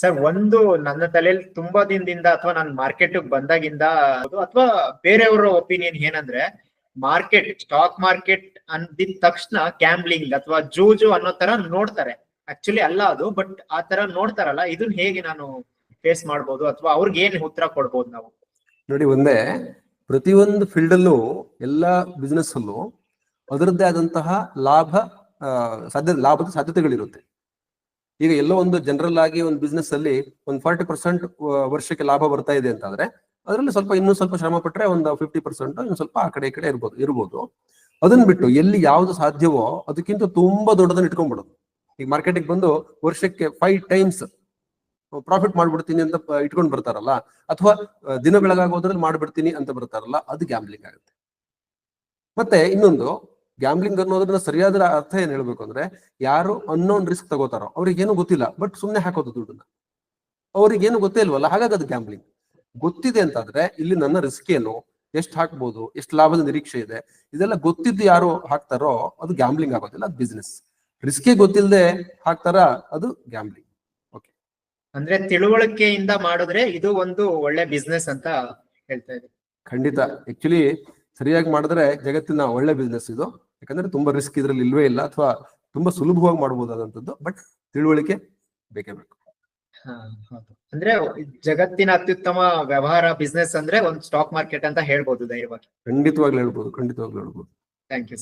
Sir ಒಂದು ನನ್ನ ತಲೆಯಲ್ಲಿ ತುಂಬಾ ದಿನದಿಂದ ಅಥವಾ ನಾನು ಮಾರ್ಕೆಟ್ ಬಂದಾಗಿಂದ ಅಥವಾ ಬೇರೆಯವರ ಒಪಿನಿಯನ್ ಏನಂದ್ರೆ ಸ್ಟಾಕ್ ಮಾರ್ಕೆಟ್ ಅಂದಿದ ತಕ್ಷಣ ಗ್ಯಾಂಬ್ಲಿಂಗ್ ಅಥವಾ ಜೂಜು ಅನ್ನೋ ತರ ನೋಡ್ತಾರೆ. ಆಕ್ಚುಲಿ ಅಲ್ಲ ಅದು, ಬಟ್ ಆ ತರ ನೋಡ್ತಾರಲ್ಲ, ಇದನ್ನ ಹೇಗೆ ನಾನು ಫೇಸ್ ಮಾಡ್ಬೋದು ಅಥವಾ ಅವ್ರಿಗೆ ಏನ್ ಉತ್ತರ ಕೊಡ್ಬೋದು ನಾವು? ನೋಡಿ, ಒಂದೇ ಪ್ರತಿಯೊಂದು ಫೀಲ್ಡ್ ಅಲ್ಲೂ ಎಲ್ಲಾ ಬಿಸ್ನೆಸ್ ಅಲ್ಲೂ ಅದರದ್ದೇ ಆದಂತಹ ಲಾಭದ ಸಾಧ್ಯತೆಗಳಿರುತ್ತೆ. ಈಗ ಎಲ್ಲೋ ಒಂದು ಜನರಲ್ ಆಗಿ ಒಂದು ಬಿಸ್ನೆಸ್ ಅಲ್ಲಿ ಒಂದು 40% ವರ್ಷಕ್ಕೆ ಲಾಭ ಬರ್ತಾ ಇದೆ ಅಂತಂದ್ರೆ ಅದರಲ್ಲಿ ಇನ್ನೂ ಸ್ವಲ್ಪ ಶ್ರಮ ಪಟ್ರೆ ಒಂದು 50% ಇನ್ನು ಸ್ವಲ್ಪ ಆ ಕಡೆ ಈ ಕಡೆ ಇರ್ಬೋದು. ಅದನ್ನ ಬಿಟ್ಟು ಎಲ್ಲಿ ಯಾವ್ದು ಸಾಧ್ಯವೋ ಅದಕ್ಕಿಂತ ತುಂಬಾ ದೊಡ್ಡದನ್ನ ಇಟ್ಕೊಂಡ್ಬಿಡೋದು. ಈಗ ಮಾರ್ಕೆಟಿಗೆ ಬಂದು ವರ್ಷಕ್ಕೆ 5 times ಪ್ರಾಫಿಟ್ ಮಾಡ್ಬಿಡ್ತೀನಿ ಅಂತ ಇಟ್ಕೊಂಡು ಬರ್ತಾರಲ್ಲ, ಅಥವಾ ದಿನ ಬೆಳಗಾಗೋದ್ರಲ್ಲಿ ಮಾಡ್ಬಿಡ್ತೀನಿ ಅಂತ ಬರ್ತಾರಲ್ಲ, ಅದು ಗ್ಯಾಂಬ್ಲಿಂಗ್ ಆಗುತ್ತೆ. ಮತ್ತೆ ಇನ್ನೊಂದು, ಗ್ಯಾಂಬ್ಲಿಂಗ್ ಅನ್ನೋದ್ರಿಂದ ಸರಿಯಾದ ಅರ್ಥ ಏನ್ ಹೇಳ್ಬೇಕು ಅಂದ್ರೆ, ಯಾರು ಅನ್ನೋನ್ ರಿಸ್ಕ್ ತಗೋತಾರೋ ಅವ್ರಿಗೇನು ಗೊತ್ತಿಲ್ಲ, ಬಟ್ ಸುಮ್ನೆ ಹಾಕೋದು ದುಡ್ಡನ್ನ. ಅವ್ರಿಗೇನು ಗೊತ್ತೇ ಇಲ್ವಲ್ಲ, ಹಾಗಾಗಿ ಅದು ಗ್ಯಾಂಬ್ಲಿಂಗ್. ಗೊತ್ತಿದೆ ಅಂತಾದ್ರೆ ಇಲ್ಲಿ ನನ್ನ ರಿಸ್ಕ್ ಏನು, ಎಷ್ಟು ಹಾಕ್ಬೋದು, ಎಷ್ಟು ಲಾಭದ ನಿರೀಕ್ಷೆ ಇದೆ, ಇದೆಲ್ಲ ಗೊತ್ತಿದ್ದು ಯಾರು ಹಾಕ್ತಾರೋ ಅದು ಗ್ಯಾಂಬ್ಲಿಂಗ್ ಆಗೋದಿಲ್ಲ, ಅದು ಬಿಸ್ನೆಸ್. ರಿಸ್ಕೇ ಗೊತ್ತಿಲ್ಲದೆ ಹಾಕ್ತಾರ, ಅದು ಗ್ಯಾಂಬ್ಲಿಂಗ್. ಓಕೆ, ಅಂದ್ರೆ ತಿಳುವಳಿಕೆಯಿಂದ ಮಾಡಿದ್ರೆ ಇದು ಒಂದು ಒಳ್ಳೆ ಬಿಸ್ನೆಸ್ ಅಂತ ಹೇಳ್ತಾ ಇದ್ದೀನಿ. ಖಂಡಿತ. ಆಕ್ಚುಲಿ ಸರಿಯಾಗಿ ಮಾಡಿದ್ರೆ ಜಗತ್ತಿನ ಒಳ್ಳೆ ಬಿಸ್ನೆಸ್ ಇದು. ಯಾಕಂದ್ರೆ ತುಂಬಾ ರಿಸ್ಕ್ ಇದ್ರಲ್ಲಿ ಇಲ್ವೇ ಇಲ್ಲ, ಅಥವಾ ತುಂಬಾ ಸುಲಭವಾಗಿ ಮಾಡಬಹುದಾದಂತದ್ದು. ಬಟ್ ತಿಳುವಳಿಕೆ ಬೇಕೇ ಬೇಕು. ಹೌದು. ಅಂದ್ರೆ ಜಗತ್ತಿನ ಅತ್ಯುತ್ತಮ ವ್ಯವಹಾರ ಬಿಸ್ನೆಸ್ ಅಂದ್ರೆ ಒಂದು ಸ್ಟಾಕ್ ಮಾರ್ಕೆಟ್ ಅಂತ ಹೇಳ್ಬೋದು ಧೈರ್ಯವಾಗಿ. ಖಂಡಿತವಾಗ್ಲೂ ಹೇಳ್ಬೋದು. Thank you.